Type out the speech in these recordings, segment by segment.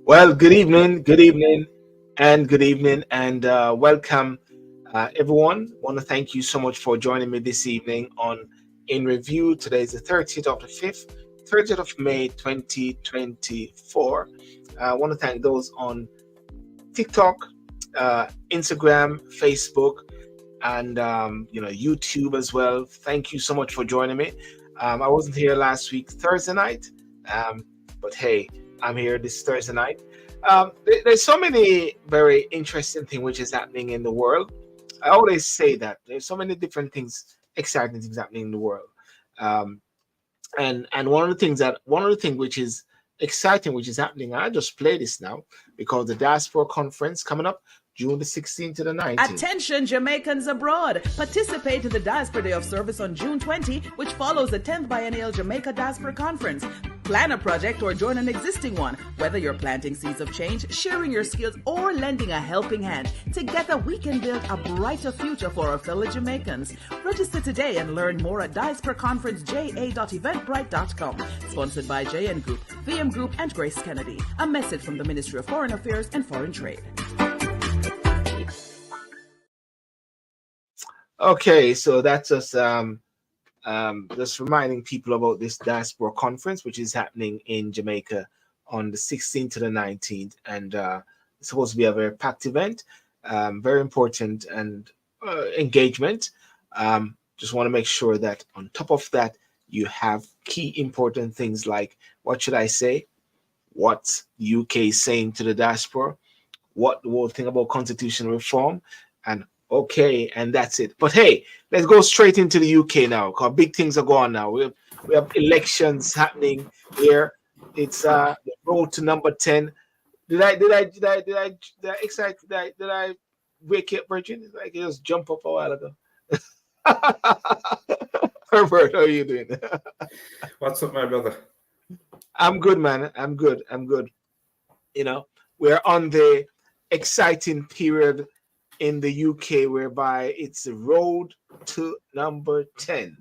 Well, good evening, and welcome, everyone. Want to thank you so much for joining me this evening on In Review. Today is the 30th of the 5th, 30th of May, 2024. I want to thank those on TikTok, Instagram, Facebook, and YouTube as well. Thank you so much for joining me. I wasn't here last week, Thursday night, um, but hey, I'm here this Thursday night. There's so many very interesting things which is happening in the world. I always say that there's so many different things, exciting things happening in the world. Um, and one of the things which is exciting, which is happening, I just play this now because the diaspora conference coming up June the 16th to the 19th. Attention Jamaicans abroad! Participate in the Diaspora Day of Service on June 20, which follows the 10th Biennial Jamaica Diaspora Conference. Plan a project or join an existing one. Whether you're planting seeds of change, sharing your skills, or lending a helping hand, together we can build a brighter future for our fellow Jamaicans. Register today and learn more at diasporaconferenceja.eventbrite.com. Sponsored by JN Group, VM Group, and Grace Kennedy. A message from the Ministry of Foreign Affairs and Foreign Trade. Okay, so that's just reminding people about this diaspora conference, which is happening in Jamaica on the 16th to the 19th, and it's supposed to be a very packed event, very important and engagement. Just want to make sure that on top of that, you have key important things like, what should I say? What UK is saying to the diaspora? What the whole thing about constitutional reform? And okay, and that's it. But hey, let's go straight into the UK now, because big things are going on now. We have elections happening here. It's the road to number 10. Did I excite? Did I wake you up, Virgin? Like you just jump up a while ago. Herbert, how are you doing? What's up, my brother? I'm good, man. I'm good. You know, we're on the exciting period in the UK whereby it's the road to number 10.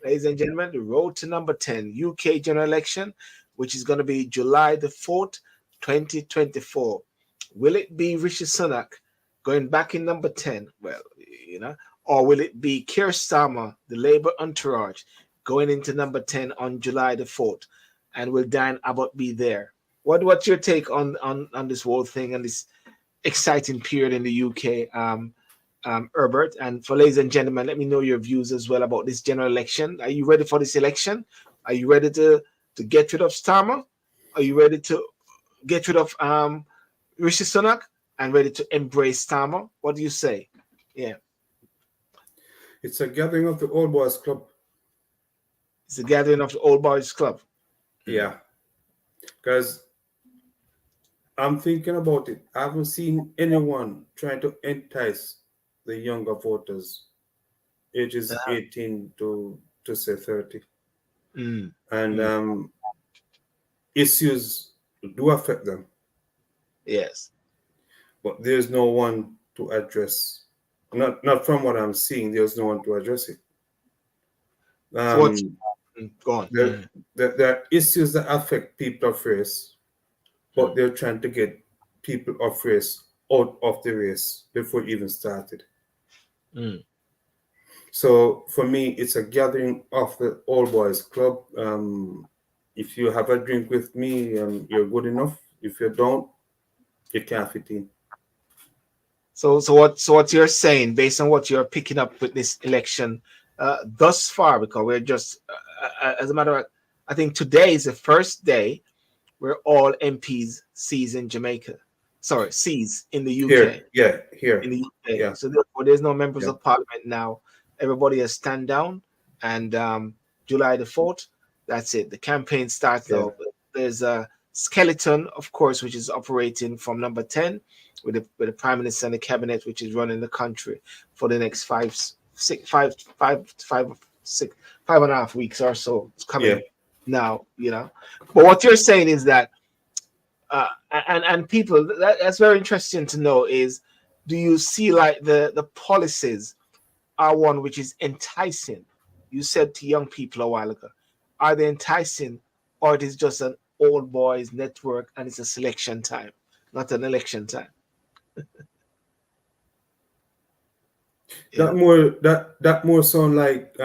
Ladies and gentlemen, the road to number 10, UK general election, which is going to be July the 4th, 2024. Will it be Rishi Sunak going back in number 10? Well, or will it be Keir Starmer, the Labour entourage, going into number 10 on July the 4th? And will Dan Abbott be there? What's your take on this whole thing and this exciting period in the UK, Herbert? And for ladies and gentlemen, let me know your views as well about this general election. Are you ready for this election? Are you ready to get rid of Starmer? Are you ready to get rid of Rishi Sunak and ready to embrace Starmer? What do you say? Yeah. It's a gathering of the old boys club. It's a gathering of the old boys club. Yeah. Because I'm thinking about it. I haven't seen anyone trying to entice the younger voters, ages 18 to say 30. And issues do affect them. Yes. But there's no one to address. Not from what I'm seeing, there's no one to address it. Go on. There are issues that affect people of race, but they're trying to get people of race out of the race before it even started. So for me, it's a gathering of the old boys club. If you have a drink with me, you're good enough. If you don't, you can't fit in. So what you're saying, based on what you're picking up with this election thus far, because we're just, as a matter of, I think today is the first day where all MPs sees in Jamaica. Sorry, sees in the UK. Here. In the UK. Yeah. So therefore, there's no members of parliament now. Everybody has stand down, and July the 4th, that's it. The campaign starts off. There's a skeleton, of course, which is operating from number 10 with the Prime Minister and the cabinet, which is running the country for the next 5.5 weeks or so. It's coming now, But what you're saying is that, and people, that's very interesting to know is, do you see like the policies are one which is enticing? You said to young people a while ago, are they enticing, or it is just an old boys network, and it's a selection time, not an election time. That more sound like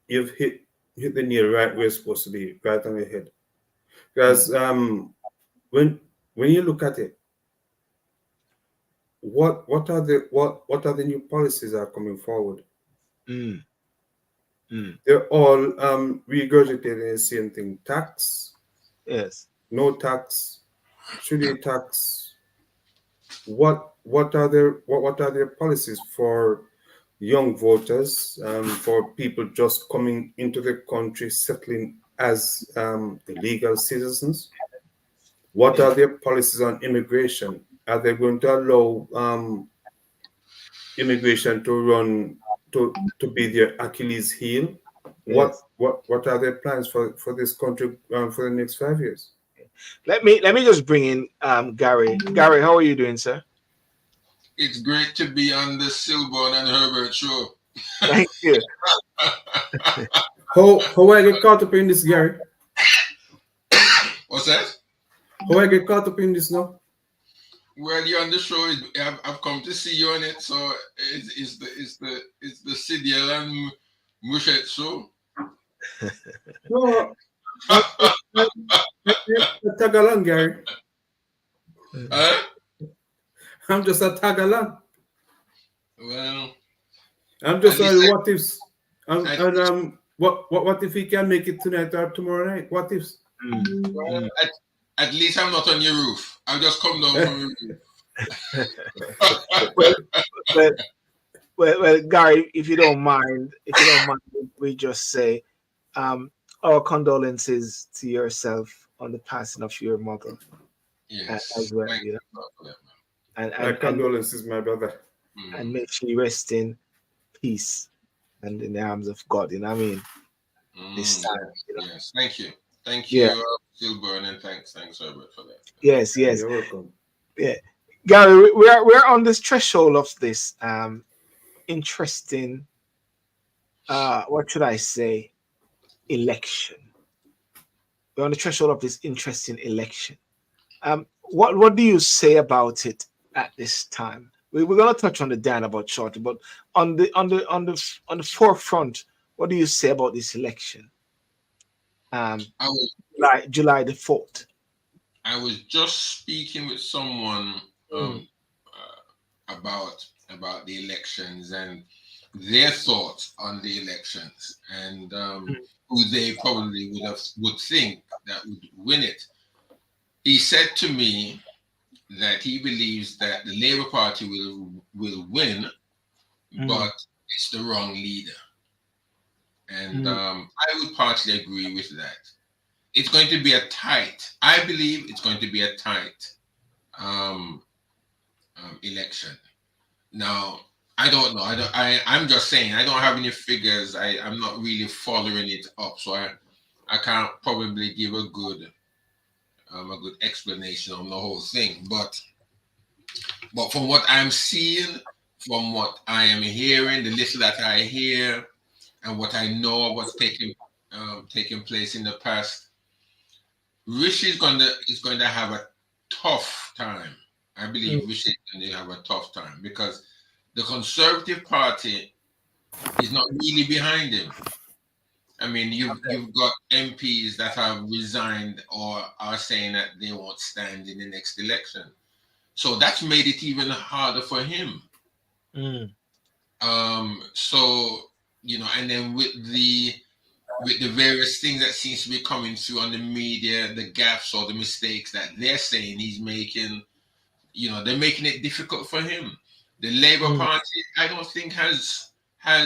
you've hit the nail right where it's supposed to be, right on your head. Because when you look at it, what are the new policies that are coming forward? Mm. Mm. They're all regurgitating the same thing: tax, Yes. no tax, should you tax? What are their policies for young voters, for people just coming into the country, settling as legal citizens? What are their policies on immigration? Are they going to allow immigration to run to be their Achilles heel? Yes. What are their plans for this country for the next 5 years? Let me just bring in Gary. Gary, how are you doing, sir? It's great to be on the Sylbourne and Herbert show. Thank you. How I get caught up in this, Gary? What's that? How I get caught up in this now? Well, you're on the show. I've come to see you on it, so it's the Sydial and Mushet show. No, tag along, Gary. Huh? I'm just a tag along. Well, I'm just at a least what ifs. What if he can make it tonight or tomorrow night? What ifs? well, at least I'm not on your roof. I'll just come down from your roof. Well, Gary, if you don't mind, we just say our condolences to yourself on the passing of your mother. Yes. As well, Thank you know. you for that, My And condolences, my brother. man. and may she rest in peace and in the arms of God. You know what I mean? This time. You know? Yes. Thank you. Thank Yeah. you, Sylbourne, and thanks, Herbert, for that. Yes. You're welcome. Yeah. Gary, we're on this threshold of this interesting what should I say, election. We're on the threshold of this interesting election. What do you say about it at this time? We're gonna touch on the Dan about shortly, but on the forefront, what do you say about this election? July the 4th. I was just speaking with someone about the elections and their thoughts on the elections and who they probably would think that would win it. He said to me that he believes that the Labour Party will win, but it's the wrong leader. And I would partly agree with that. It's going to be I believe it's going to be a tight election. Now, I don't know. I'm just saying, I don't have any figures. I'm not really following it up. So I can't probably give a good explanation on the whole thing. But from what I'm seeing, from what I am hearing, the little that I hear, and what I know of what's taking place in the past, Rishi is going to have a tough time. I believe Rishi is going to have a tough time because the Conservative Party is not really behind him. I mean, you've got MPs that have resigned or are saying that they won't stand in the next election. So that's made it even harder for him. So, you know, and then with the various things that seems to be coming through on the media, the gaffes or the mistakes that they're saying he's making, you know, they're making it difficult for him. The Labour Party, I don't think has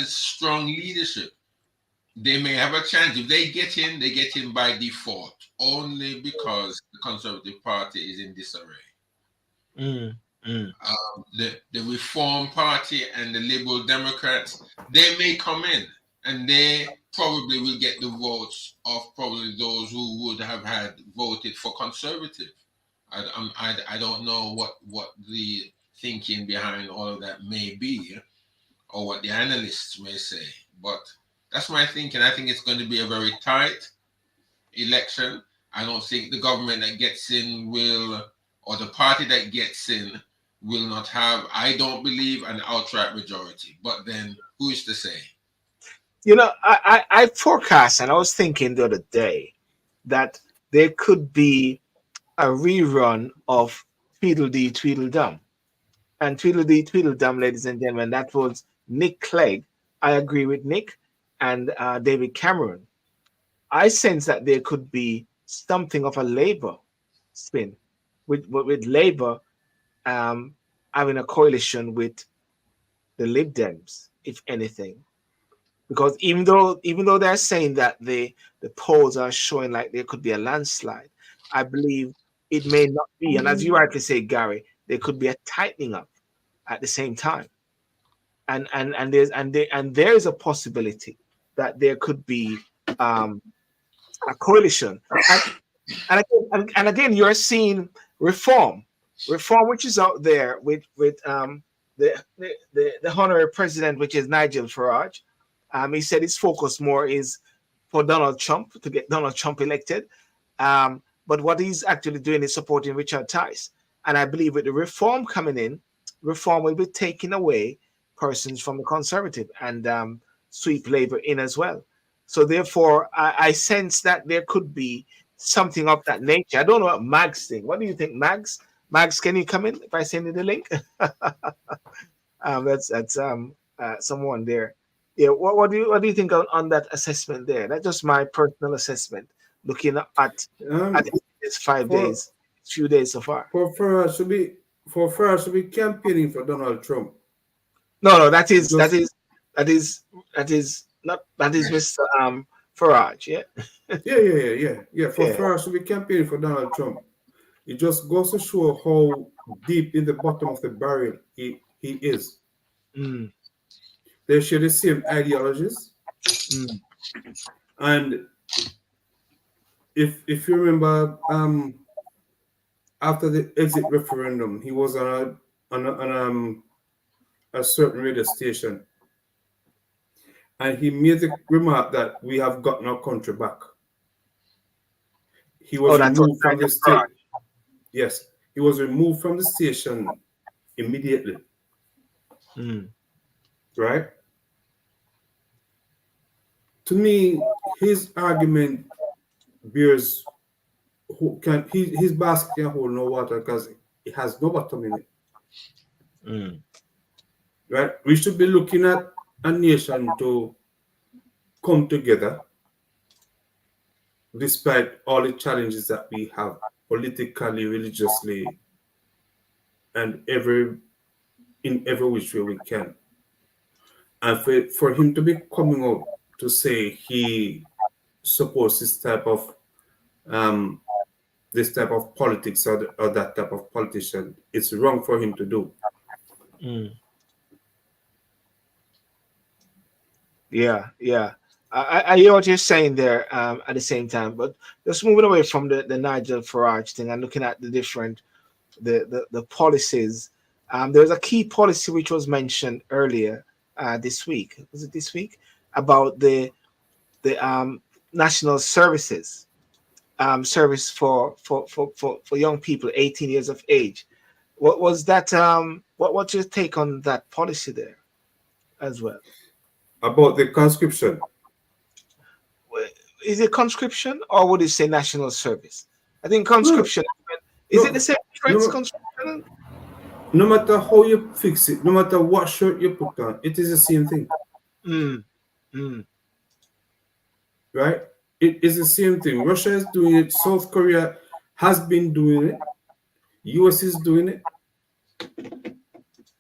strong leadership. They may have a chance. If they get in by default, only because the Conservative Party is in disarray. The Reform Party and the Liberal Democrats, they may come in and they probably will get the votes of probably those who would have had voted for Conservative. I don't know what the thinking behind all of that may be, or what the analysts may say, but that's my thinking. I think it's going to be a very tight election. I don't think the government that gets in will, or the party that gets in, will not have, I don't believe, an outright majority. But then, who is to say? You know, I forecast, and I was thinking the other day that there could be a rerun of Tweedledee Tweedledum. And Tweedledee Tweedledum, ladies and gentlemen, that was Nick Clegg. I agree with Nick and David Cameron. I sense that there could be something of a Labour spin, with Labour having a coalition with the Lib Dems, if anything. Because even though they're saying that the polls are showing like there could be a landslide, I believe it may not be. And as you rightly say, Gary, there could be a tightening up at the same time. And there is a possibility that there could be a coalition. And again, you're seeing reform, which is out there with the honorary president, which is Nigel Farage. He said his focus more is for Donald Trump, to get Donald Trump elected. But what he's actually doing is supporting Richard Tice. And I believe with the reform coming in, reform will be taking away persons from the Conservative and sweep Labour in as well. So therefore, I sense that there could be something of that nature. I don't know what Mags think. What do you think, Mags? Mags, can you come in if I send you the link? That's someone there. Yeah. What do you think on that assessment there? That's just my personal assessment. Looking at this 5 days, few days so far. For us to be campaigning for Donald Trump. No, that is Mr. Farage, yeah. Yeah. For us to be campaigning for Donald Trump, it just goes to show how deep in the bottom of the barrel he is. Mm. They share the same ideologies, and if you remember, after the exit referendum, he was on a certain radio station, and he made the remark that we have gotten our country back. He was removed from the station. Yes, he was removed from the station immediately. Right? To me, his argument bears his basket can hold no water because it has no bottom in it. Right? We should be looking at a nation to come together despite all the challenges that we have politically, religiously, and in every which way we can. And for him to be coming out to say he supports this type of politics or that type of politician, it's wrong for him to do. Yeah. I hear what you're saying there at the same time, but just moving away from the Nigel Farage thing and looking at the different the policies. There's a key policy which was mentioned earlier this week. Was it this week? About the national services service for young people 18 years of age. What was that? What's your take on that policy there as well? About the conscription. Is it conscription or would you say national service? I think conscription. Is it the same difference? Conscription? No matter how you fix it, no matter what shirt you put on, it is the same thing. Right? It is the same thing. Russia is doing it. South Korea has been doing it. US is doing it.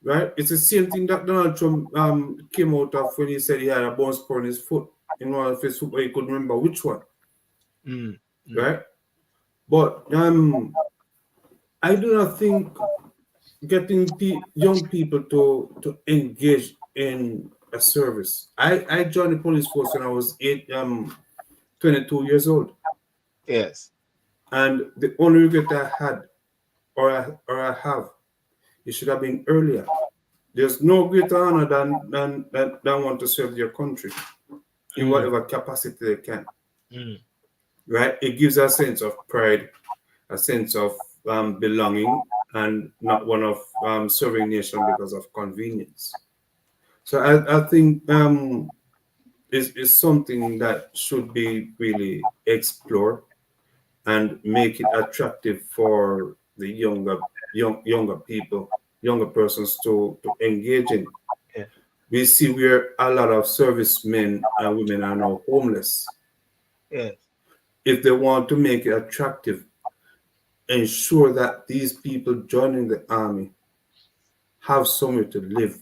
Right? It's the same thing that Donald Trump came out of when he said he had a bone spur in his foot, in one of his foot, but he couldn't remember which one. Right? But I do not think getting young people to engage in a service. I joined the police force when I was 22 years old. Yes. And the only regret I had, or I have, it should have been earlier. There's no greater honor than want to serve your country in whatever capacity they can. right? It gives a sense of pride, a sense of belonging, and not one of serving nation because of convenience. So I think it's something that should be really explored and make it attractive for the younger people, younger persons to engage in. Yeah. We see where a lot of servicemen and women are now homeless. Yes. If they want to make it attractive, ensure that these people joining the army have somewhere to live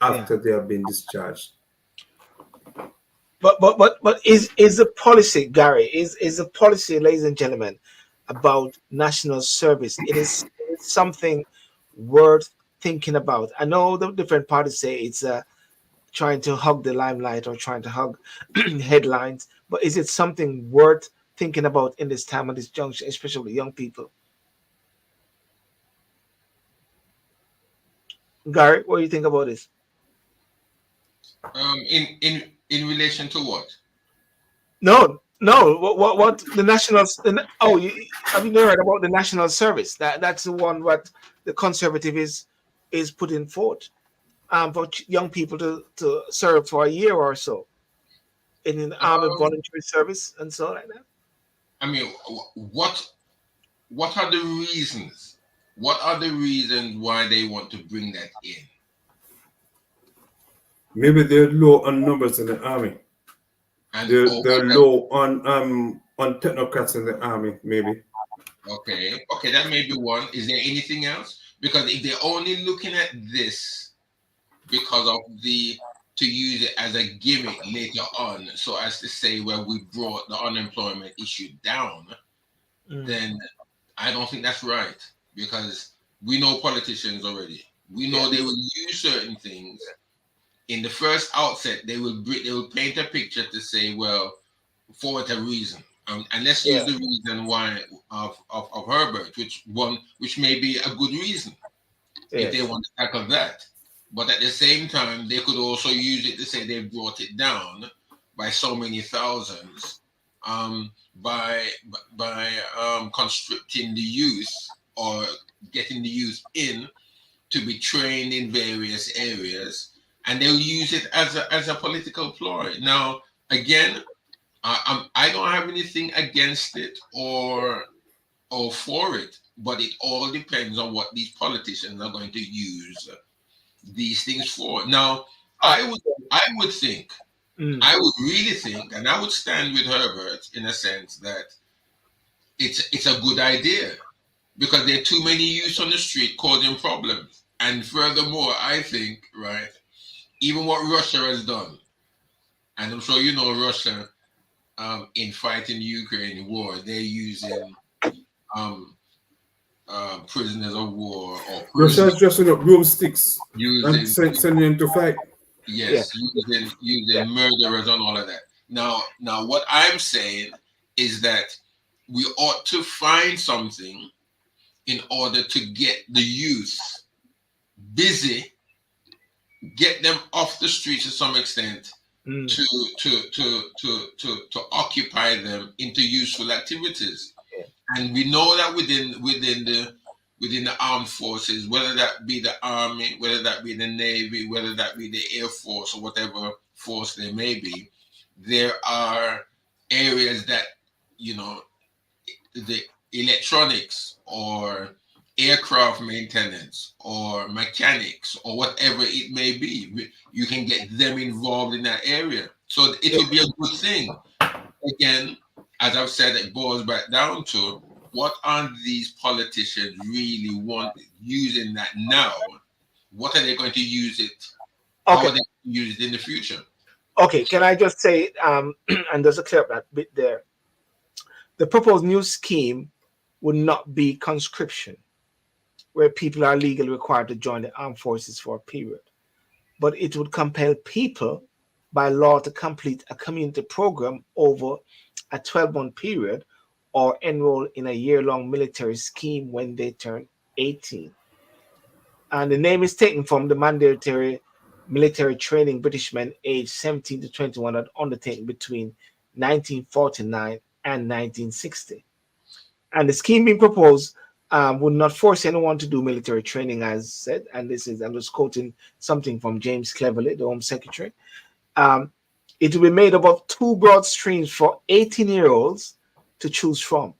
Yeah. after they have been discharged. But is the policy, Gary, is the policy, ladies and gentlemen, about national service? It's something worth thinking about. I know the different parties say it's trying to hug the limelight or trying to hug headlines, but is it something worth thinking about in this time of this junction, especially young people? Gary, what do you think about this? In relation to what? No, no. What the nationals? Have you heard about the national service? That's the one what the conservative is putting forth for young people to serve for a year or so in an army Um, voluntary service and so like that. I mean, what are the reasons? What are the reasons why they want to bring that in? Maybe they're low on numbers in the army. And They're low on technocrats in the army, maybe. okay, that may be one. Is there anything else? Because if they're only looking at this because of to use it as a gimmick later on, so as to say, well, we brought the unemployment issue down, then I don't think that's right, because we know politicians already. We know they will use certain things. In the first outset, they will paint a picture to say, well, for what a reason. And let's use the reason why of Herbert, which may be a good reason if they want to tackle that. But at the same time, they could also use it to say they brought it down by so many thousands by constricting the youth or getting the youth in to be trained in various areas, and they'll use it as a political ploy. Now, again, I don't have anything against it or for it, but it all depends on what these politicians are going to use these things for. Now, I would think, I would really think, and I would stand with Herbert in a sense that it's a good idea, because there are too many youths on the street causing problems. And furthermore, I think, right, even what Russia has done, and I'm sure you know Russia, in fighting the Ukraine war, they're using prisoners of war or Russia's dressing up broomsticks and using sending them to fight. yes, using murderers and all of that. Now, what I'm saying is that we ought to find something in order to get the youth busy, get them off the streets to some extent, to occupy them into useful activities. And we know that within the armed forces, whether that be the army, whether that be the navy, whether that be the air force, or whatever force there may be, there are areas that, the electronics or aircraft maintenance or mechanics or whatever it may be, you can get them involved in that area. So it would be a good thing. Again, as I've said, it boils back down to what are these politicians really using that now? What are they going to use it? How are they going to use it in the future? Okay, can I just say, and just to clear up that bit there, the proposed new scheme would not be conscription, where people are legally required to join the armed forces for a period, but it would compel people by law to complete a community program over a 12-month period or enroll in a year-long military scheme when they turn 18. And the name is taken from the mandatory military training British men aged 17 to 21 had undertaken between 1949 and 1960. And the scheme being proposed would not force anyone to do military training, as said. And this is, I'm just quoting something from James Cleverly, the Home Secretary. It will be made up of two broad streams for 18-year-olds to choose from: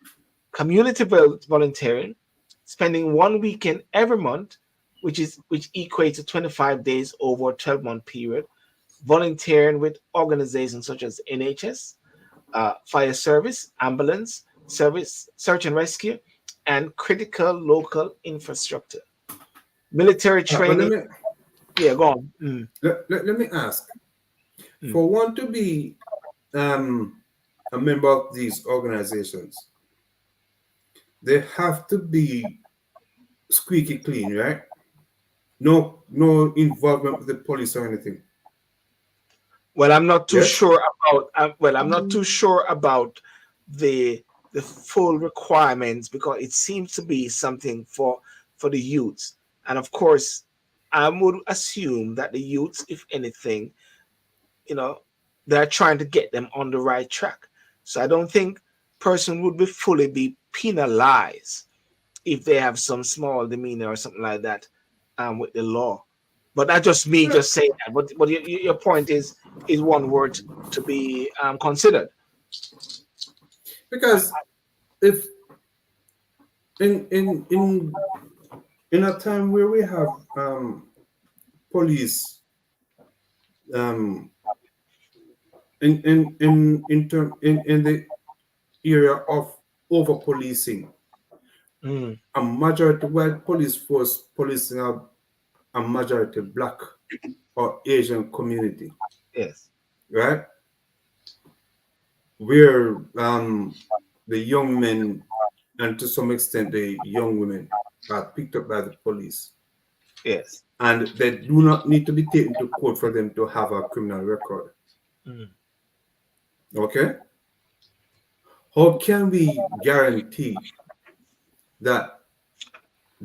community volunteering, spending 1 weekend every month, which equates to 25 days over a 12-month period, volunteering with organizations such as NHS, fire service, ambulance service, search and rescue, and critical local infrastructure. Military training. Yeah, go on. Let me ask. For one to be a member of these organizations, they have to be squeaky clean, right? No involvement with the police or anything. Well, I'm not too sure about. I'm not too sure about the full requirements, because it seems to be something for the youths, and of course, I would assume that the youths, if anything, they're trying to get them on the right track. So I don't think person would be fully penalized if they have some small demeanor or something like that with the law. But that's just me just saying that. But your point is one word to be considered. Because if in a time where we have police in the area of over policing, a majority white police force policing a majority black or Asian community. Yes. Right? Where the young men and to some extent the young women are picked up by the police. Yes. And they do not need to be taken to court for them to have a criminal record. Okay? How can we guarantee that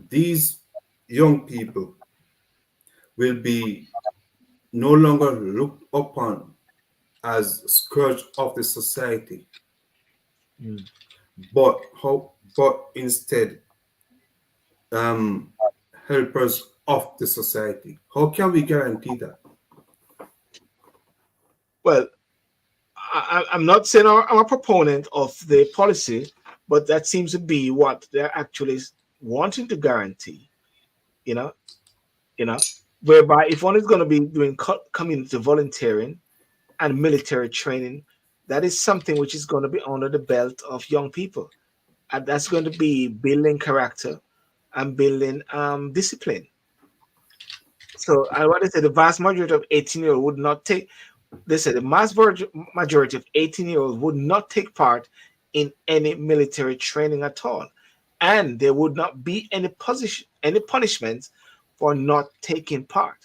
these young people will be no longer looked upon as scourge of the society, but instead helpers of the society? How can we guarantee that? Well, I'm not saying I'm a proponent of the policy, but that seems to be what they're actually wanting to guarantee. Whereby if one is going to be doing community volunteering and military training, that is something which is going to be under the belt of young people, and that's going to be building character and building discipline. So I want to say the vast majority of 18-year-olds would not take. They said the mass majority of 18-year-olds would not take part in any military training at all, and there would not be any punishments for not taking part.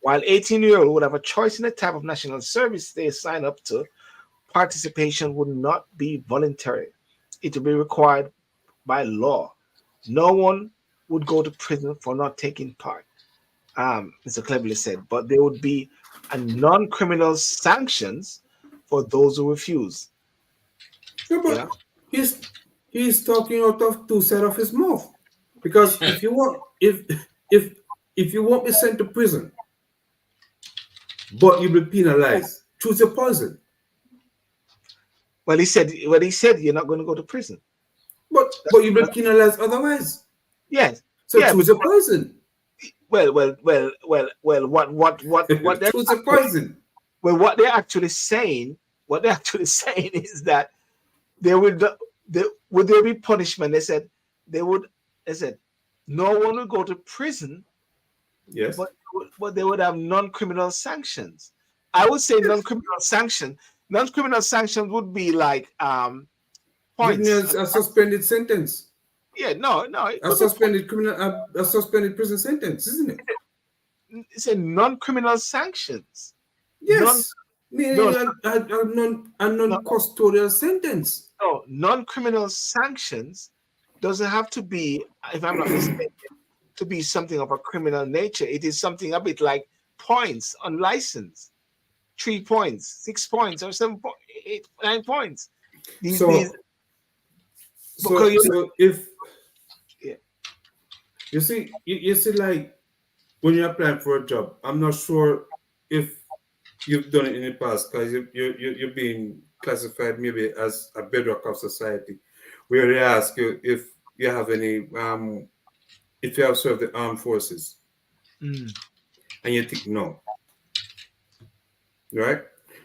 While 18-year-olds would have a choice in the type of national service they sign up to, participation would not be voluntary. It would be required by law. No one would go to prison for not taking part, Mr. Cleverly said, but there would be a non-criminal sanctions for those who refuse. Yeah, but he's talking out of two sides of his mouth. Because if you won't be sent to prison, but you'll be penalized, choose your poison. Well, he said you're not going to go to prison. But you'll be penalized otherwise. Yes. So choose your poison. Well, what they're choose your poison. Well, what they're actually saying is that would there be punishment? They said no one would go to prison. Yes. But they would have non-criminal sanctions. I would say non-criminal sanction. Non-criminal sanctions would be like points. A suspended sentence. Yeah, no. A suspended prison sentence, isn't it? It's a non-criminal sanctions. Yes. Meaning a non-custodial sentence. No, non-criminal sanctions doesn't have to be, if I'm not mistaken, to be something of a criminal nature. It is something a bit like points on license. 3 points, 6 points, or 7 points, 8, 9 points. these So, because if yeah. you see, you see, like when you're applying for a job, I'm not sure if you've done it in the past because you're being classified maybe as a bedrock of society, where they ask you if you have any if you have served the armed forces, Mm, and you think no, right?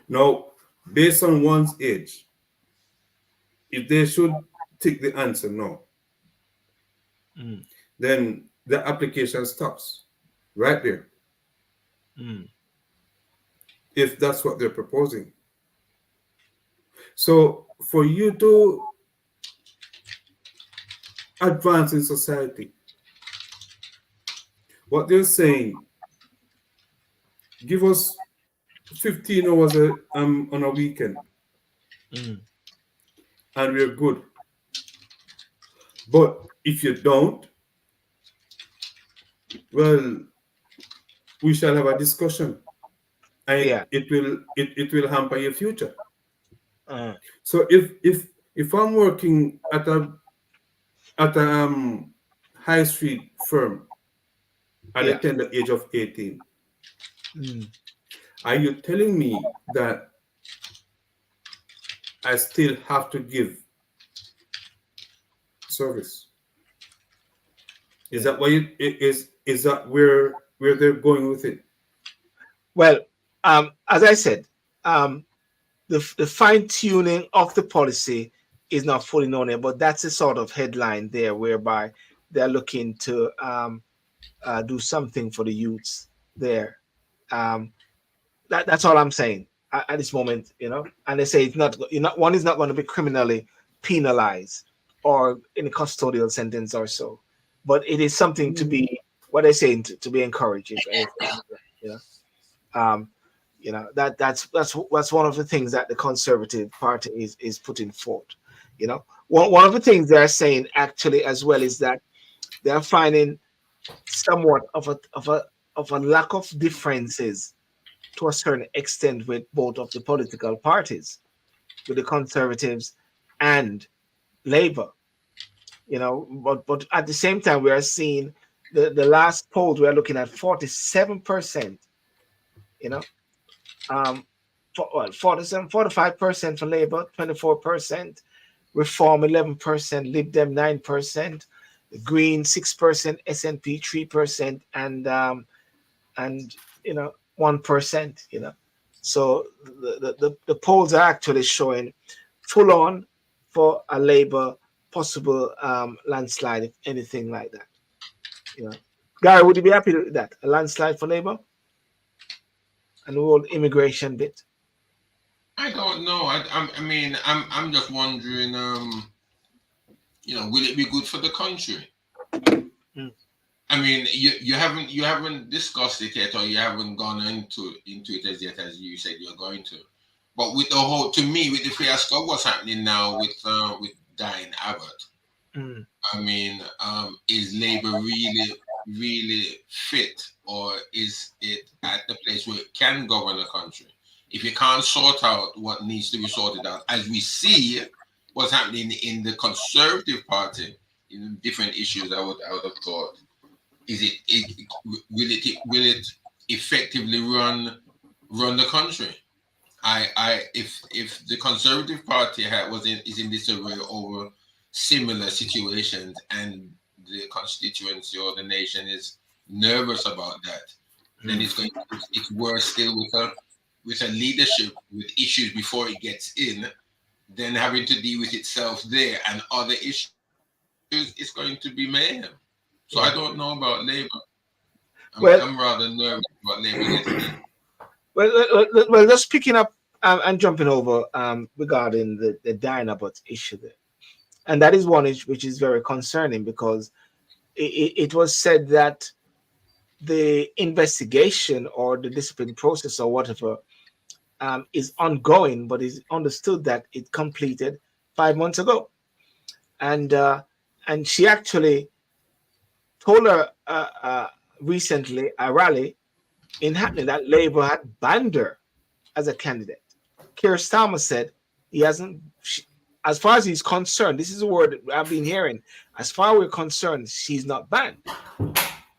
Now, based on one's age, if they should take the answer no, mm, then the application stops right there. mm. If that's what they're proposing, so for you to advance in society, what they're saying, give us 15 hours on a weekend Mm. and we're good. But if you don't, well, we shall have a discussion, and Yeah. it will hamper your future. Uh, So if I'm working at a high street firm at the yeah. tender age of 18, Mm. are you telling me that I still have to give service? Is Yeah. that why is that where they're going with it? Well, as I said, um, the fine tuning of the policy is not fully known yet, but that's a sort of headline there whereby they're looking to do something for the youths there. Um, that's all I'm saying at this moment, And they say it's not, one is not going to be criminally penalized or in a custodial sentence or so, but it is something to be what they say to be encouraged. If you know. Um, that's one of the things that the Conservative Party is putting forth. One of the things they're saying actually as well is that they're finding somewhat of a lack of differences to a certain extent with both of the political parties, with the Conservatives and Labour. But at the same time we are seeing the last polls we are looking at 47%. You know, 47, 45% for Labour, 24%, Reform 11%, Lib Dem 9%, Green 6%, SNP 3%, and 1%. So the polls are actually showing full on for a Labour possible landslide, if anything like that. Gary, would you be happy with that? A landslide for Labour? And the whole immigration bit. I don't know. I'm just wondering. Will it be good for the country? Mm. I mean, you haven't discussed it yet, or you haven't gone into it as yet, as you said you're going to. But with the whole, to me, with the fiasco, what's happening now with Diane Abbott? Mm. I mean, is Labour really, really fit, or is it at the place where it can govern the country? If you can't sort out what needs to be sorted out, as we see what's happening in the Conservative Party in different issues, I would have thought, will it effectively run the country? If the Conservative Party is in disarray over similar situations, and the constituency or the nation is nervous about that, then it's worse still with a leadership with issues before it gets in, then having to deal with itself there and other issues. It's going to be mayhem. So I don't know about Labour. I'm rather nervous about Labour getting in. Well, just picking up and jumping over regarding the Diane Abbott issue there, and that is one which is very concerning, because it was said that the investigation or the discipline process or whatever is ongoing, but it's understood that it completed 5 months ago, and she actually told her recently a rally in happening that Labour had banned her as a candidate. Keir Starmer said he hasn't as far as he's concerned, this is a word I've been hearing. As far as we're concerned, she's not banned.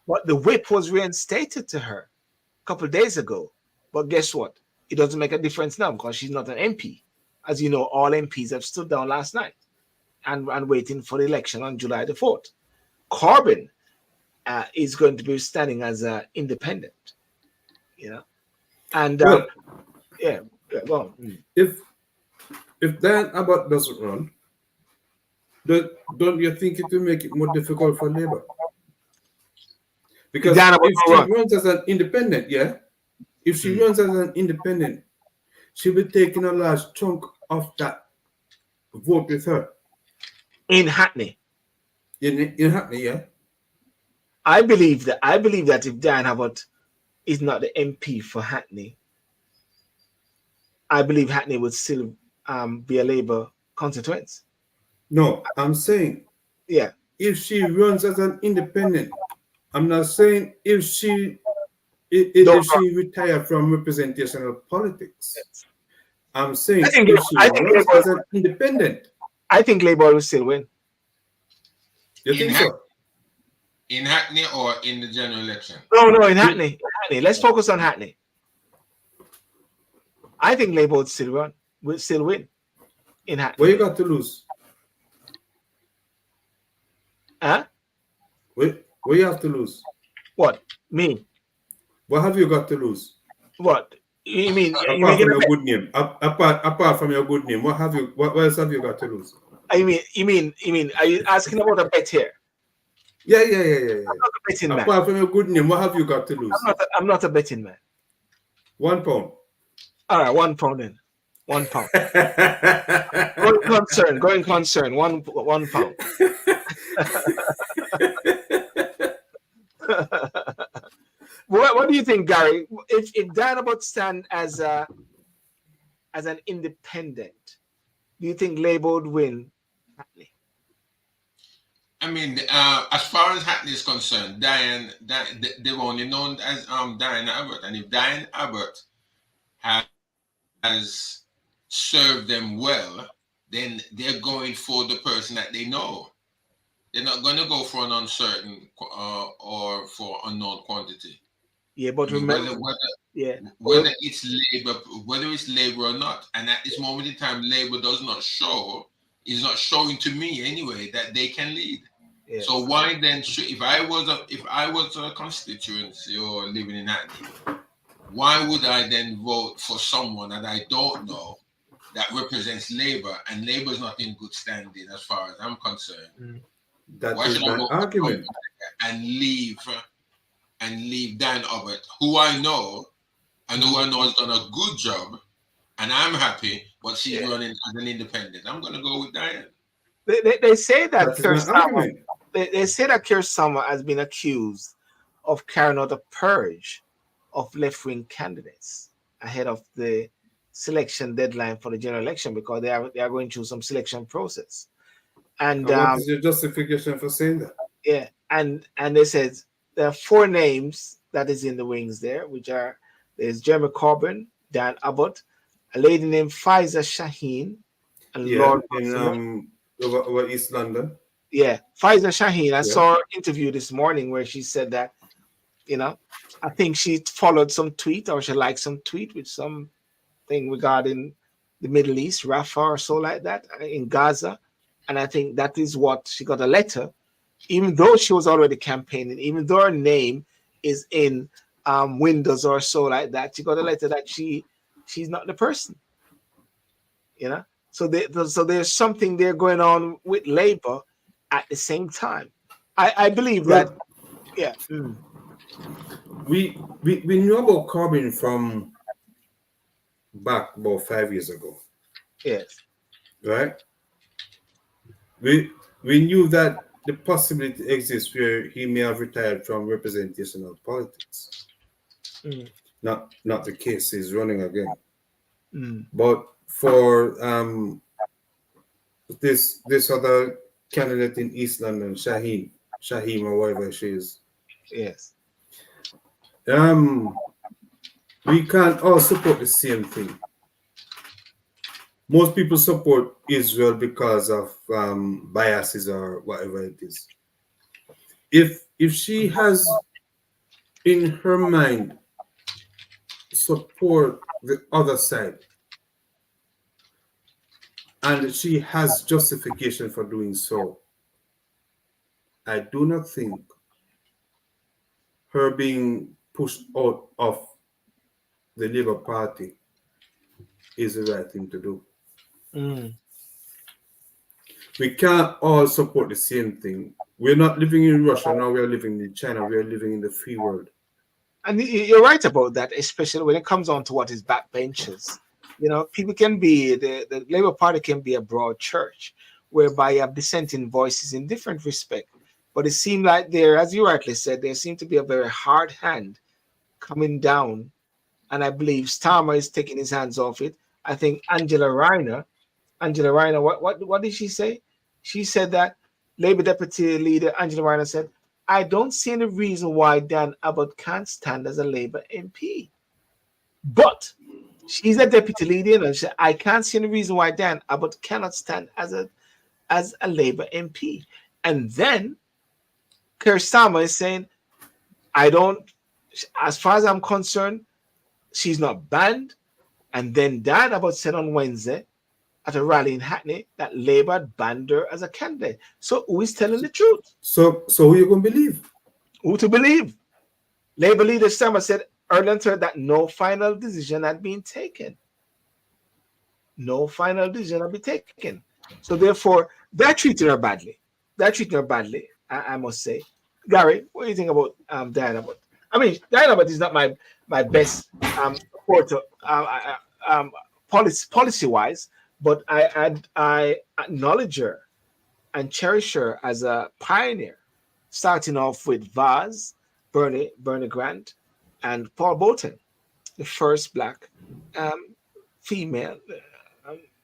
But the whip was reinstated to her a couple of days ago. But guess what? It doesn't make a difference now because she's not an MP. As you know, all MPs have stood down last night and waiting for the election on July the 4th. Corbyn is going to be standing as an independent, you know. And well, yeah, go on. If Dan Abbott doesn't run, don't you think it will make it more difficult for Labour? Because if she runs as an independent, if she runs as an independent, she'll be taking a large chunk of that vote with her. In Hackney. In Hackney, yeah. I believe that if Dan Abbott is not the MP for Hackney, I believe Hackney would still be a Labour constituency. No, I'm saying if she runs as an independent, I'm not saying if she retired from representational politics. I'm saying if she runs as an independent. I think Labour will still win. You think so? In Hackney or in the general election? No, in Hackney. Let's focus on Hackney. I think Labour would still win in Hackney. What you got to lose? Huh? What you have to lose? What? Me? What have you got to lose? What? You mean apart from your good name? Apart from your good name, what else have you got to lose? You mean? Are you asking about a bet here? Yeah. I'm not a betting man. Apart from your good name, what have you got to lose? I'm not a betting man. £1. All right, £1 then. £1. Going concern. £1. What do you think, Gary? If Dan Abbott stand as an independent, do you think Labour would win Hackney? I mean, as far as Hackney is concerned, they've only known as Diane Abbott, and if Diane Abbott has served them well, then they're going for the person that they know. They're not going to go for an uncertain or for unknown quantity. Yeah, but remember, whether it's Labour or not, and at this moment in time, Labour is not showing to me anyway that they can lead. Yes. So why then if I was a constituency or living in Hackney, why would I then vote for someone that I don't know that represents Labour, and Labour is not in good standing as far as I'm concerned? Why should I vote argument and leave Dan Abbott, who I know has done a good job, and I'm happy, but she's running as an independent. I'm going to go with Diane. They say that Keir Starmer has been accused of carrying out a purge of left-wing candidates ahead of the selection deadline for the general election because they are going through some selection process. And what is your justification for saying that? Yeah, and they said there are 4 names that is in the wings there, which are there's Jeremy Corbyn, Dan Abbott, a lady named Faiza Shaheen, and Lord in over East London. Yeah, Faiza Shaheen. I saw her interview this morning where she said that, I think she followed some tweet or she liked some tweet with something regarding the Middle East, Rafah or so like that in Gaza. And I think that is what she got a letter, even though she was already campaigning, even though her name is in windows or so like that, she got a letter that she's not the person. So there's something there going on with Labour at the same time. I believe that. Yeah. We knew about Corbyn from back about 5 years ago. Yes. Right? We knew that the possibility exists where he may have retired from representational politics. Not the case, he's running again. But for this other candidate in East London, Shaheen or whatever she is. Yes. We can't all support the same thing. most people support Israel because of biases or whatever it is. If she has in her mind support the other side, and she has justification for doing so, I do not think her being pushed out of the Labour Party is the right thing to do. Mm. We can't all support the same thing. We're not living in Russia now, we're living in China, we're living in the free world. And you're right about that, especially when it comes on to what is backbenchers. You know, people can be, the Labour Party can be a broad church whereby you have dissenting voices in different respects. But it seemed like there, as you rightly said, there seemed to be a very hard hand coming down. And I believe Starmer is taking his hands off it. I think Angela Rayner, what did she say? She said that Labour Deputy Leader Angela Rayner said, I don't see any reason why Dan Abbott can't stand as a Labour MP. But she's a deputy leader, and she said, I can't see any reason why Dan Abbott cannot stand as a Labour MP. And then Keir Starmer is saying, I don't, as far as I'm concerned, she's not banned. And then Dan Abbott said on Wednesday at a rally in Hackney that Labour had banned her as a candidate. So who is telling the truth? So who are you going to believe? Who to believe? Labour leader Starmer said earlier that no final decision had been taken. No final decision had been taken. So therefore, they're treating her badly. They're treating her badly, I must say. Gary, what do you think about Diana Abbott? I mean, Diana Abbott is not my best supporter policy-wise, but I acknowledge her and cherish her as a pioneer, starting off with Vaz, Bernie Grant, and Paul Bolton, the first black female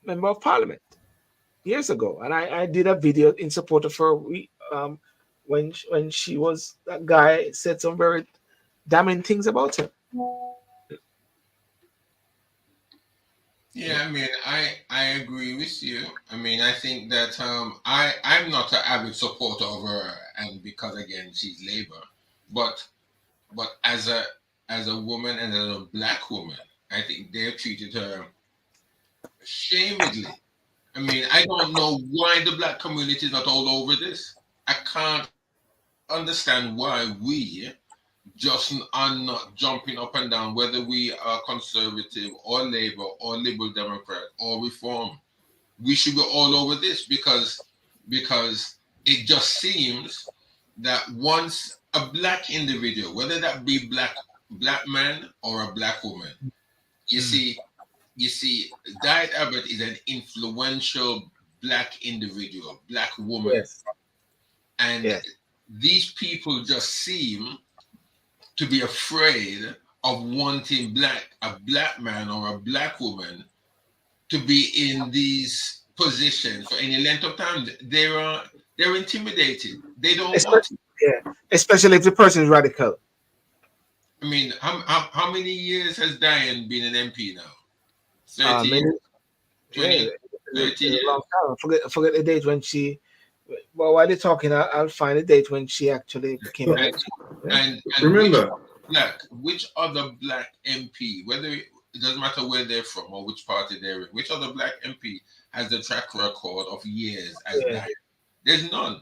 member of parliament years ago. And I did a video in support of her when she was, that guy said some very damning things about her. Yeah, I mean, I agree with you. I mean, I think that I'm not an avid supporter of her, and because again she's Labour, but as a woman and as a black woman, I think they've treated her shamedly. I mean, I don't know why the black community is not all over this. I can't understand why we just are not jumping up and down, whether we are conservative or Labour or Liberal Democrat or Reform. We should be all over this because it just seems that once a black individual, whether that be black man or a black woman, you see, Diane Abbott is an influential black individual, black woman, Yes. and Yes. these people just seem to be afraid of wanting a black man or a black woman to be in these positions for any length of time. They're intimidated. They don't want it. Yeah, especially if the person is radical. I mean, how many years has Diane been an MP now? 30 Many, years? 20, yeah, 30 a years? long time. Forget the date when she. Well, while they're talking, I'll find the date when she actually became an MP. And Remember, which other black MP, whether it doesn't matter where they're from or which party they're in, which other black MP has the track record of years as Diane? There's none.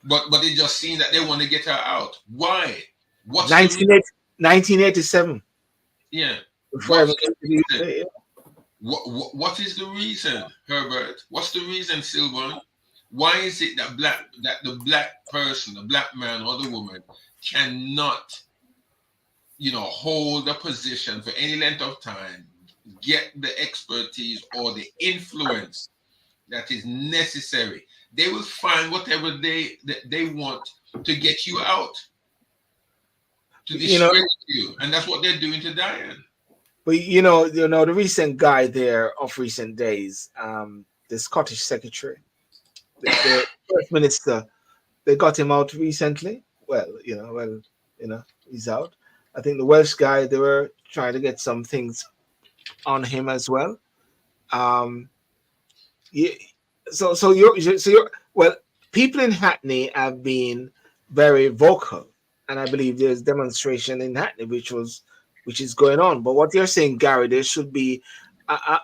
But it just seems that they want to get her out. Why? What's 1987. Yeah. Before I What's came to the UK, yeah. What is the reason, Herbert? What's the reason, Sylbourne? Why is it that the black person, the black man or the woman cannot, hold a position for any length of time, get the expertise or the influence that is necessary? They will find whatever they want to get you out, to discredit you, and that's what they're doing to Diane. But the recent guy there of recent days, the Scottish secretary, the first minister, they got him out recently. Well, he's out. I think the Welsh guy, they were trying to get some things on him as well. Um, you, so you're well. People in Hackney have been very vocal, and I believe there's demonstration in Hackney, which is going on. But what you're saying, Gary, there should be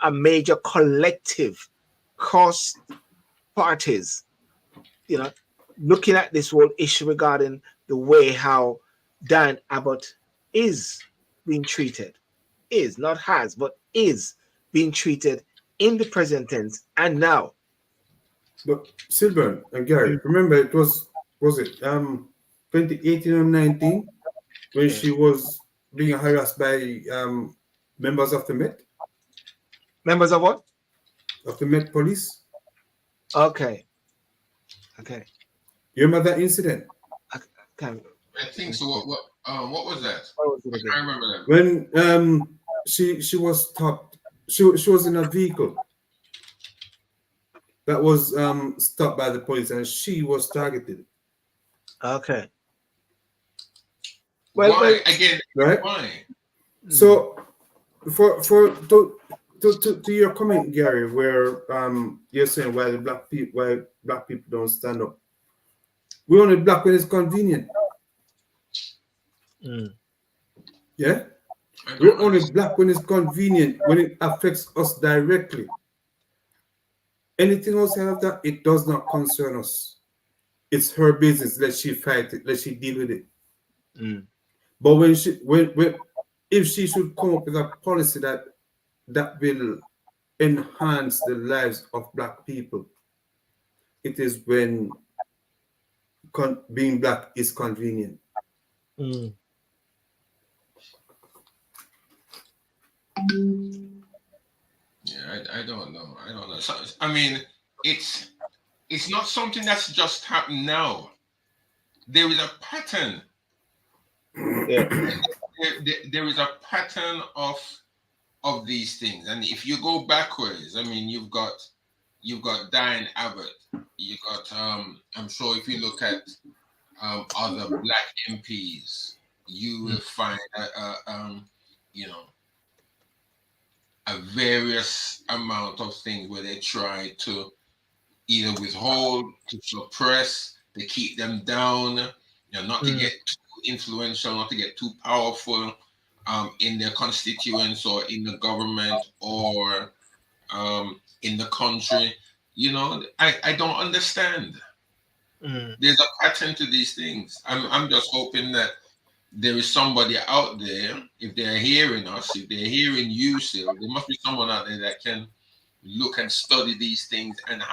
a major collective cross parties, you know, looking at this whole issue regarding the way how Dan Abbott is being treated, is not has, but is being treated in the present tense and now. But Sylbourne and Gary, remember it was it 2018 or 19 when she was being harassed by members of the Met? Members of what? Of the Met Police. Okay. You remember that incident? Okay. I think so. What was that? What was it I again? can't remember that. When she was stopped, she was in a vehicle that was stopped by the police and she was targeted. Okay. Why again? Right? Why? So to your comment, Gary, where you're saying why black people don't stand up. We're only black when it's convenient. Yeah? We're only black when it's convenient, when it affects us directly. Anything outside of that, it does not concern us. It's her business. Let she fight it. Let she deal with it. But when if she should come up with a policy that will enhance the lives of black people, it is when being black is convenient. Yeah, I don't know. So, I mean, it's not something that's just happened now. There is a pattern. Yeah. There is a pattern of these things, and if you go backwards, I mean, you've got Diane Abbott. You got I'm sure if you look at other black MPs, you will find you know, a various amount of things where they try to either withhold, to suppress, to keep them down, you know, not to get too influential, not to get too powerful in their constituents or in the government or in the country. You know, I don't understand. There's a pattern to these things. I'm just hoping that there is somebody out there, if they're hearing us, if they're hearing you, Sil, there must be someone out there that can look and study these things and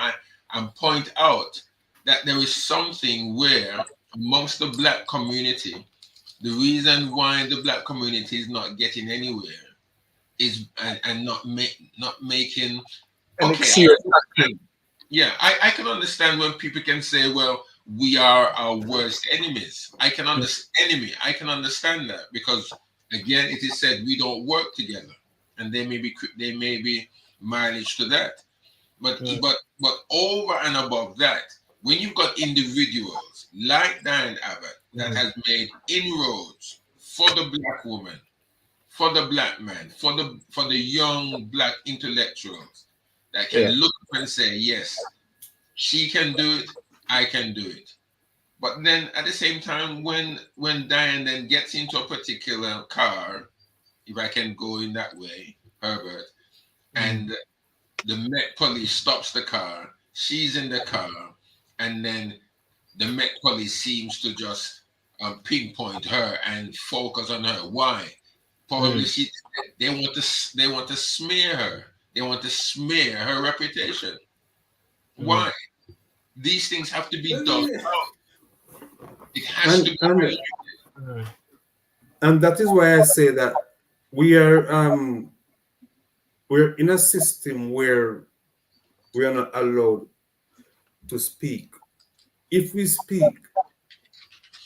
point out that there is something where amongst the black community, the reason why the black community is not getting anywhere is and not making yeah, I can understand when people can say, well, we are our worst enemies. I can understand that because again, it is said we don't work together, and there may be mileage to that. But over and above that, when you've got individuals like Diane Abbott that has made inroads for the black woman, for the black man, for the young black intellectuals that can look up and say, yes, she can do it, I can do it. But then at the same time, when Diane then gets into a particular car, if I can go in that way, Herbert, and the Met Police stops the car, she's in the car, and then the Met Police seems to just pinpoint her and focus on her. Why? Probably they want to smear her. They want to smear her reputation. Why? These things have to be done. It has to be. And that is why I say that we're in a system where we are not allowed to speak. If we speak,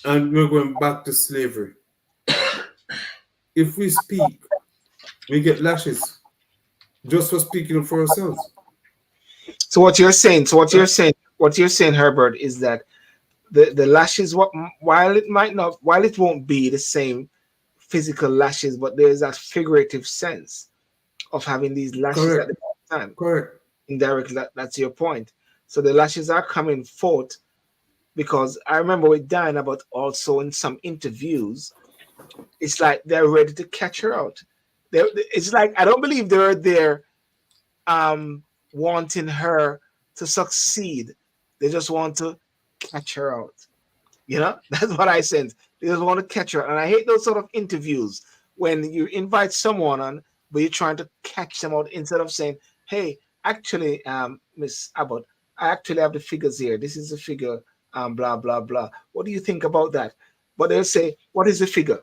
and we're going back to slavery. If we speak, we get lashes just for speaking up for ourselves. So what you're saying, Herbert, is that the lashes, while it won't be the same physical lashes, but there's that figurative sense of having these lashes at the understand? Correct. Indirectly, that's your point. So the lashes are coming forth because I remember with Diana, but also in some interviews, it's like they're ready to catch her out. It's like I don't believe they're there wanting her to succeed. They just want to catch her out. You know, that's what I sense. They just want to catch her. And I hate those sort of interviews when you invite someone on, but you're trying to catch them out instead of saying, hey, actually, Miss Abbott, I actually have the figures here. This is the figure, blah, blah, blah. What do you think about that? But they'll say, what is the figure?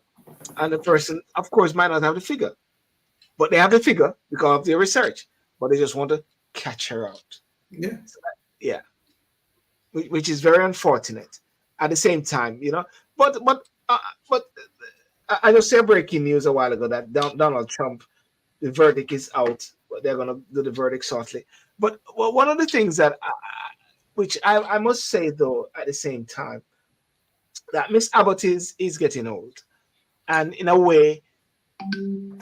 And the person, of course, might not have the figure, but they have the figure because of their research, but they just want to catch her out. Yeah. So yeah. Which is very unfortunate. At the same time, you know, but I just saw breaking news a while ago that Donald Trump, the verdict is out. They're gonna do the verdict shortly. But one of the things that, which I must say though, at the same time, that Miss Abbott is getting old, and in a way,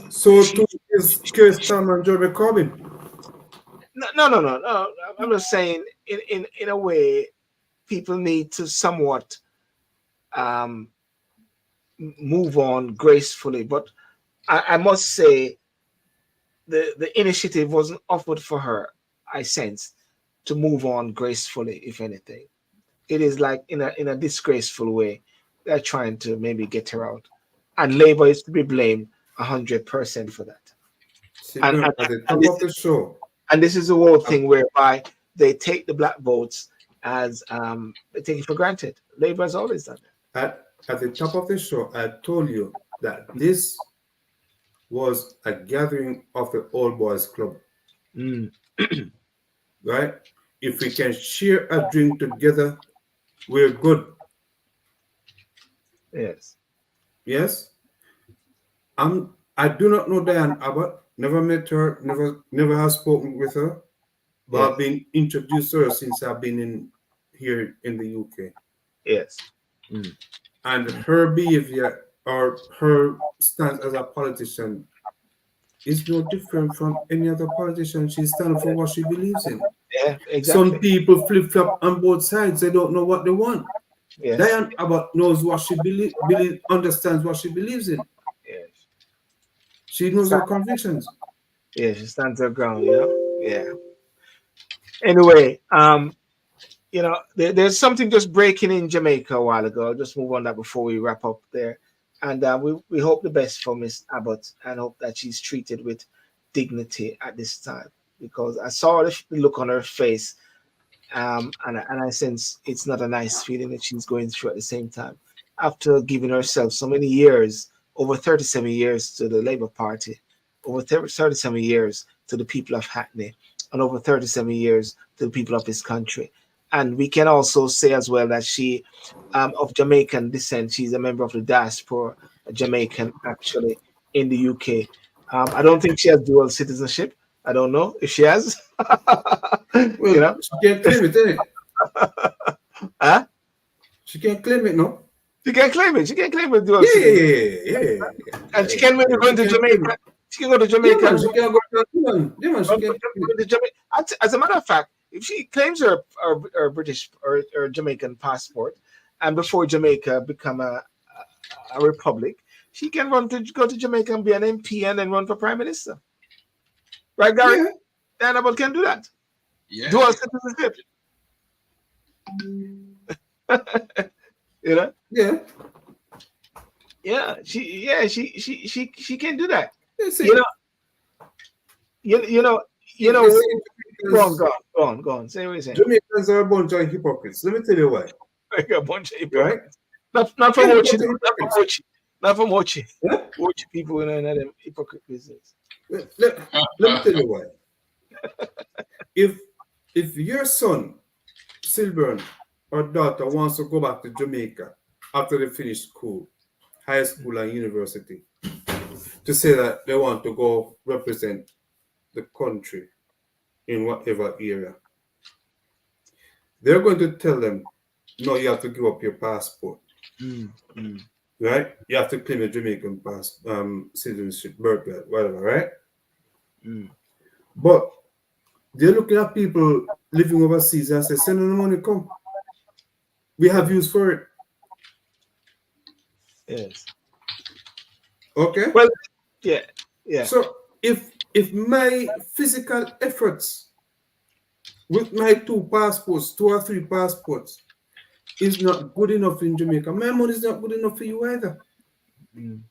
So to is Kirsten and Jeremy Corbyn. no. I'm just saying, in a way, people need to somewhat move on gracefully. But I must say the initiative wasn't offered for her, I sense, to move on gracefully, if anything. It is like in a disgraceful way. They're trying to maybe get her out. And Labour is to be blamed 100% for that. And, At the top of the show. And this is the whole thing whereby they take the black votes as they take it for granted. Labour has always done that. At the top of the show, I told you that this was a gathering of the old boys club. Right? If we can share a drink together, we're good. Yes. Yes? I do not know Diane Abbott, never met her, never have spoken with her, but Yes. I've been introduced to her since I've been here in the UK. Yes. And her behavior or her stance as a politician is no different from any other politician. She stands for what she believes in. Yeah, exactly. Some people flip-flop on both sides. They don't know what they want. Yes. Diane Abbott knows what she understands what she believes in. Yes. She knows her convictions. Yeah, she stands her ground, you know? Yeah. Anyway, you know, there's something just breaking in Jamaica a while ago. I'll just move on that before we wrap up there. And we hope the best for Miss Abbott and hope that she's treated with dignity at this time, because I saw the look on her face, and I sense it's not a nice feeling that she's going through at the same time. After giving herself so many years, over 37 years to the Labour Party, over 37 years to the people of Hackney, and over 37 years to the people of this country. And we can also say as well that she, of Jamaican descent, she's a member of the diaspora, Jamaican actually, in the UK. I don't think she has dual citizenship. I don't know if she has. Well, you know, she can't claim it, innit? huh? She can't claim it, no? She can claim it. She can claim it dual citizenship. Yeah. And she can maybe go to Jamaica. She can go to Jamaica. Yeah, man, she can go to Jamaica. As a matter of fact, if she claims her British or Jamaican passport, and before Jamaica become a republic, she can go to Jamaica and be an MP and then run for prime minister. Right, Gary? Yeah. Dan Abbott can do that. Yeah. Dual citizenship. You know? Yeah. Yeah. She can do that. That's it. You know. Go on. Say what you're saying. Jamaicans are a bunch of hypocrites. Let me tell you why. A bunch of hypocrites. Right? Not from Yeah, Mochi. Not from Mochi. Yeah? Mochi people in them hypocrite business. Let me tell you why. If your son, Sylbourne, or daughter wants to go back to Jamaica after they finish school, high school and university, to say that they want to go represent the country in whatever area, they're going to tell them, no, you have to give up your passport. Right? You have to claim a Jamaican citizenship, birthright, whatever, right? But They're looking at people living overseas and say, send them the money, come. We have use for it. Yes. Okay? Well, yeah, yeah. So if my physical efforts with my 2 passports, 2 or 3 passports, is not good enough in Jamaica, my money is not good enough for you either. Mm.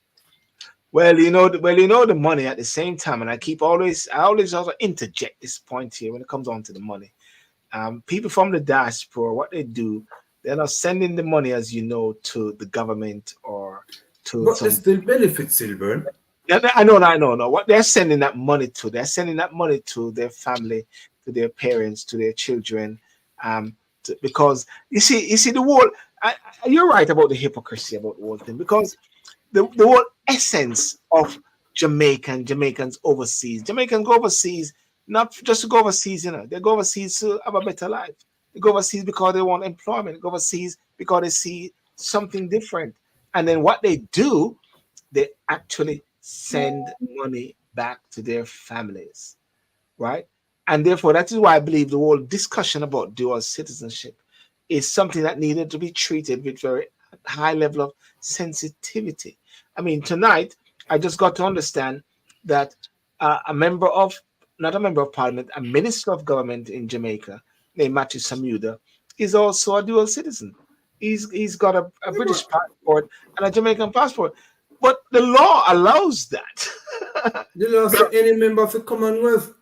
Well, the money at the same time, and I always also interject this point here when it comes on to the money. People from the diaspora, what they do, they're not sending the money, as you know, to the government or to But some. they still benefit, Sylbourne. Yeah, I know. What they're sending that money to, they're sending that money to their family, to their parents, to their children, because you see the whole. You're right about the hypocrisy about the whole thing, because the whole essence of Jamaicans overseas. Jamaicans go overseas not just to go overseas, they go overseas to have a better life. They go overseas because they want employment. They go overseas because they see something different. And then what they do, they actually send money back to their families, right? And therefore, that is why I believe the whole discussion about dual citizenship is something that needed to be treated with very high level of sensitivity. I mean, tonight I just got to understand that not a member of parliament, a minister of government in Jamaica named Matthew Samuda is also a dual citizen. He's got a British passport and a Jamaican passport, but the law allows that. The law says any member of the Commonwealth.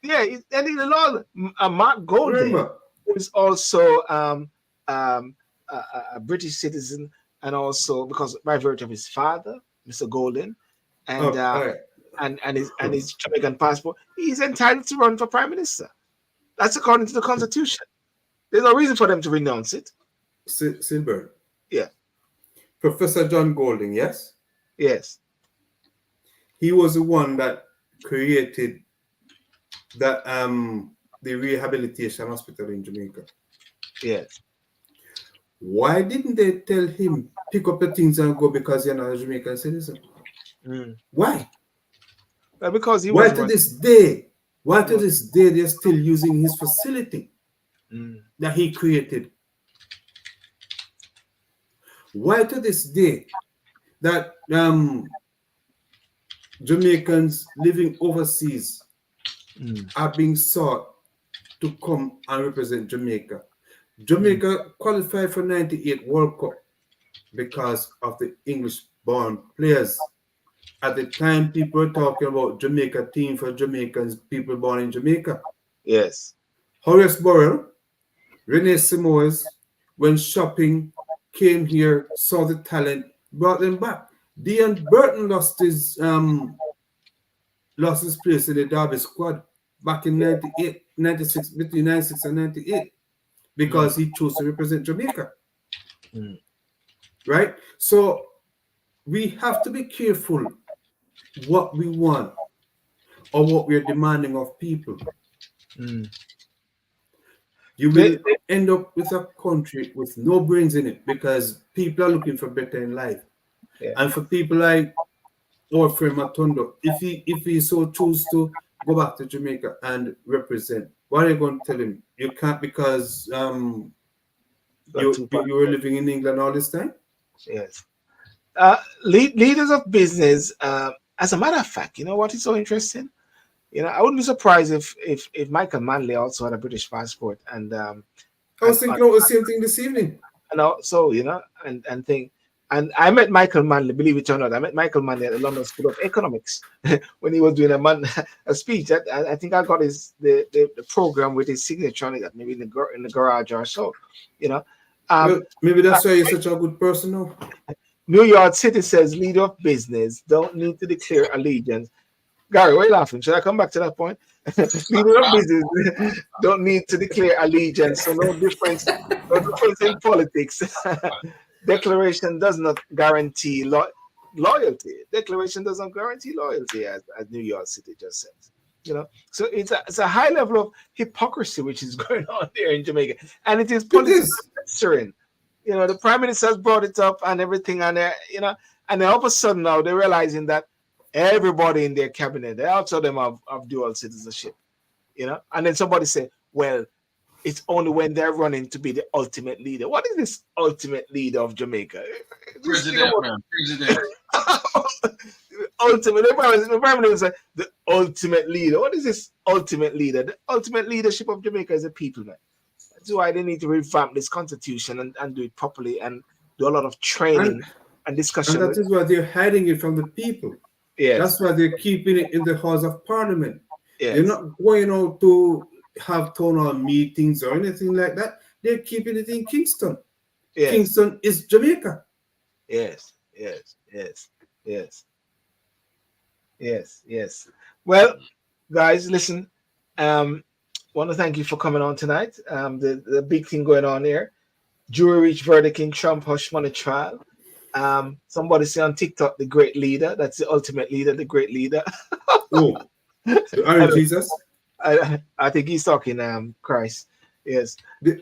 Yeah, and in the law, Mark Golden, Remember, who is also a British citizen, and also because by virtue of his father, Mr. Golden, and right. and his Jamaican passport, he's entitled to run for prime minister. That's according to the constitution. There's no reason for them to renounce it. Sylbourne. Yeah. Professor John Golding, yes? Yes. He was the one that created that the rehabilitation hospital in Jamaica. Yes. Why didn't they tell him pick up the things and go because you're not a Jamaican citizen? Why? Well, because he why was to this day they're still using his facility that he created? Why to this day that Jamaicans living overseas are being sought to come and represent Jamaica? Jamaica qualified for 98 World Cup because of the English-born players. At the time, people were talking about Jamaica team for Jamaicans, people born in Jamaica. Yes. Horace Burrell, Rene Simoes, when shopping, came here, saw the talent, brought them back. Dean Burton lost his place in the Derby squad back in 96, between 96 and 98, because he chose to represent Jamaica. Right? So we have to be careful what we want or what we're demanding of people. You will end up with a country with no brains in it because people are looking for better in life. Yeah. And for people like our friend Matondo, if he so choose to go back to Jamaica and represent, what are you going to tell him? You can't because you were living in England all this time? Yes. Leaders of business, as a matter of fact, you know what is so interesting? I wouldn't be surprised if Michael Manley also had a British passport. And I was thinking of the same thing this evening. And also, and I met Michael Manley, believe it or not, I met Michael Manley at the London School of Economics when he was doing a speech. I think I got the program with his signature on it, maybe in the garage or so. Well, maybe that's why you're such a good person now. New York City says leader of business don't need to declare allegiance. Gary, why are you laughing? Should I come back to that point? Leader of business don't need to declare allegiance, so no difference in politics. Declaration does not guarantee loyalty. Declaration doesn't guarantee loyalty, as New York City just says. So it's a high level of hypocrisy which is going on there in Jamaica, and it is political censoring. The prime minister has brought it up and everything, and and then all of a sudden now they're realizing that everybody in their cabinet, they also them have dual citizenship. you know. And then somebody said, well, it's only when they're running to be the ultimate leader. What is this ultimate leader of Jamaica? President, man, president. Ultimate. The prime minister said the ultimate leader. What is this ultimate leader? The ultimate leadership of Jamaica is the people, man. That's why they need to revamp this constitution and do it properly and do a lot of training and discussion. And that is why they're hiding it from the people. Yes. That's why they're keeping it in the House of Parliament. Yes. They're not going out to have town hall meetings or anything like that. They're keeping it in Kingston. Yes. Kingston is Jamaica. Yes, yes, yes, yes, yes, yes. Well, guys, listen. Want to thank you for coming on tonight. The big thing going on here. Jury reached verdict in Trump hush money trial. Somebody say on TikTok, the great leader. That's the ultimate leader, the great leader. Oh, Aaron Jesus. I think he's talking Christ. Yes. There's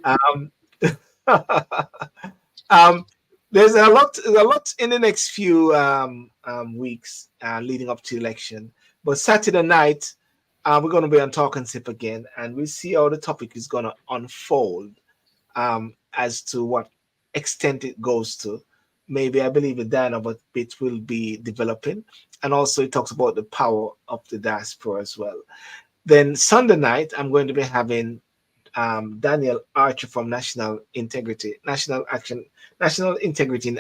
a lot in the next few weeks leading up to election. But Saturday night, we're going to be on Talking Sip again, and we'll see how the topic is going to unfold as to what extent it goes to. Maybe I believe a dynamic bit will be developing, and also it talks about the power of the diaspora as well. Then Sunday night, I'm going to be having Daniel Archer from National Integrity in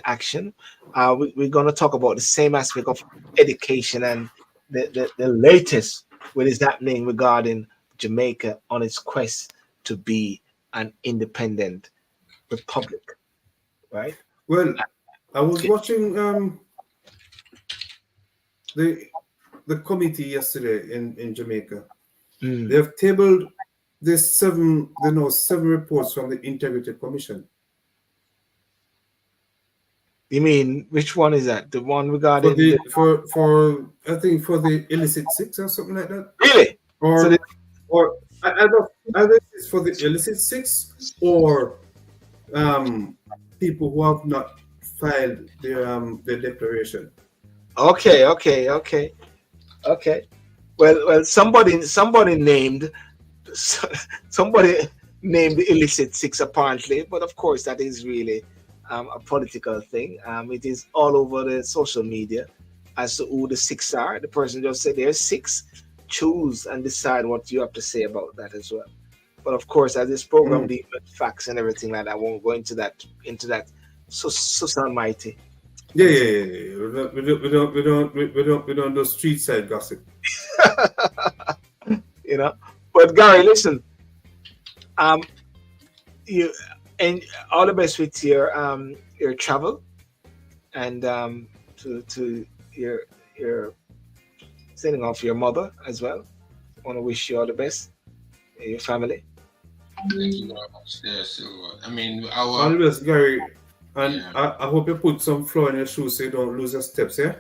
Action. We're going to talk about the same aspect of education and the latest what is happening regarding Jamaica on its quest to be an independent republic, right? Well, I was watching the committee yesterday in Jamaica. They have tabled there's 7 reports from the Integrity Commission. You mean which one is that? The one regarding for I think for the illicit 6 or something like that. Really? Or either it's for the illicit 6 or people who have not filed their declaration. Okay. Well, somebody named the illicit 6 apparently, but of course that is really a political thing. It is all over the social media as to who the 6 are. The person just said there's 6. Choose and decide what you have to say about that as well. But of course, as this program deals with facts and everything like that, I won't go into that. So almighty. Yeah. We don't do street side gossip. You know. But Gary, listen. You and all the best with your travel and to your sending off your mother as well. I want to wish you all the best and your family. Thank you very much. Yeah, so I mean, all the best, Gary, and yeah. I hope you put some flour in your shoes so you don't lose your steps. Yeah.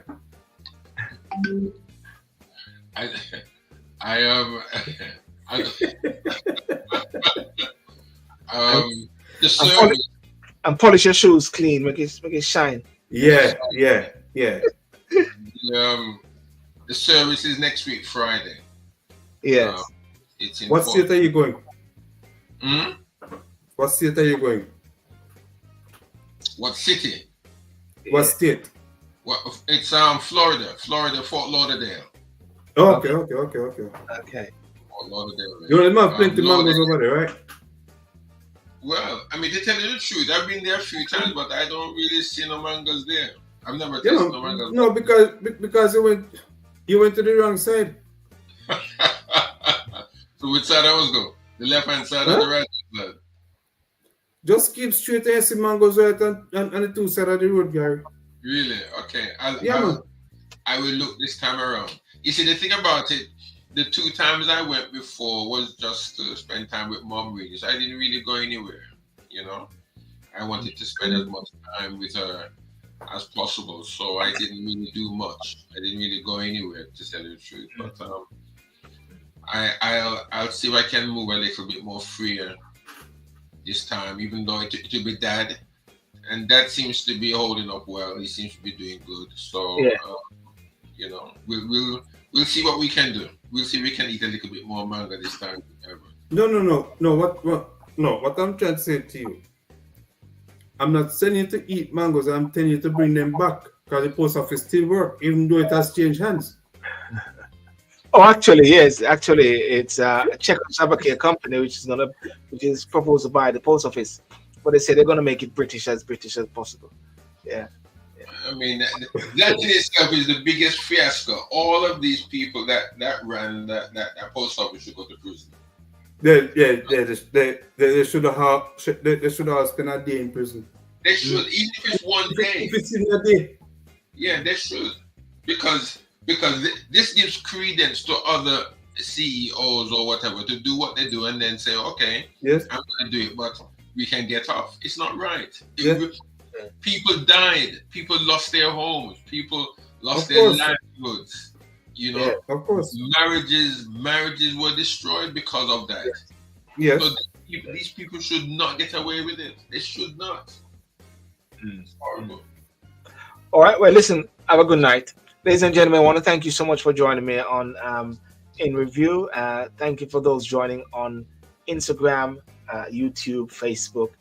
The service and polish your shoes clean, make it shine. Yeah. The service is next week, Friday. Yes. It's in what state are you going? What state are you going? What city? What state? What? It's Florida, Fort Lauderdale. Oh, okay. Fort Lauderdale. You only have plenty of mangoes over there, right? Well, I mean, to tell you the truth, I've been there a few times, but I don't really see no mangoes there. I've never tasted no mangoes. No, because you went to the wrong side. So which side I was going? The left hand side or the right hand side? Just keep straight and see mangoes right on the 2 sides of the road, Gary. Really? Okay. I will look this time around. You see, the thing about it, the 2 times I went before was just to spend time with Mom, really. So I didn't really go anywhere, you know. I wanted to spend as much time with her as possible, so I didn't really do much. I didn't really go anywhere, to tell you the truth. But I'll see if I can move a little bit more freer this time, even though it will be Dad, and Dad seems to be holding up well. He seems to be doing good. So you know, We'll see what we can do. We'll see if we can eat a little bit more mango this time. No. What I'm trying to say to you, I'm not telling you to eat mangoes. I'm telling you to bring them back because the post office still work, even though it has changed hands. Oh, actually, yes. Actually, it's a Czechoslovakia company which is proposed to buy the post office, but they say they're gonna make it British as possible. Yeah. I mean, that in itself is the biggest fiasco. All of these people that ran that post office should go to prison. They should have spent a day in prison. They should, even if it's one day. If it's in a day. Yeah, they should, because this gives credence to other CEOs or whatever to do what they do and then say, okay, yes, I'm going to do it, but we can get off. It's not right. Yes. People died. People lost their homes. People lost their livelihoods. You know, yeah, of course. Marriages were destroyed because of that. Yes. So these people should not get away with it. They should not. It's horrible. All right. Well, listen. Have a good night, ladies and gentlemen. I want to thank you so much for joining me on In Review. Thank you for those joining on Instagram, YouTube, Facebook.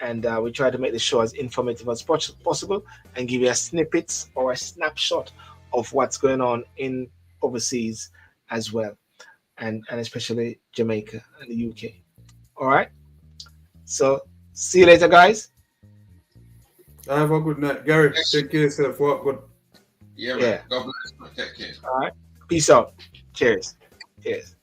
And we try to make the show as informative as possible and give you a snippet or a snapshot of what's going on in overseas as well, and especially Jamaica and the UK. All right. So see you later, guys. Have a good night, Gary. Take care of yourself. Walk good. Yeah, man. God bless. Take care. All right. Peace out. Cheers. Cheers.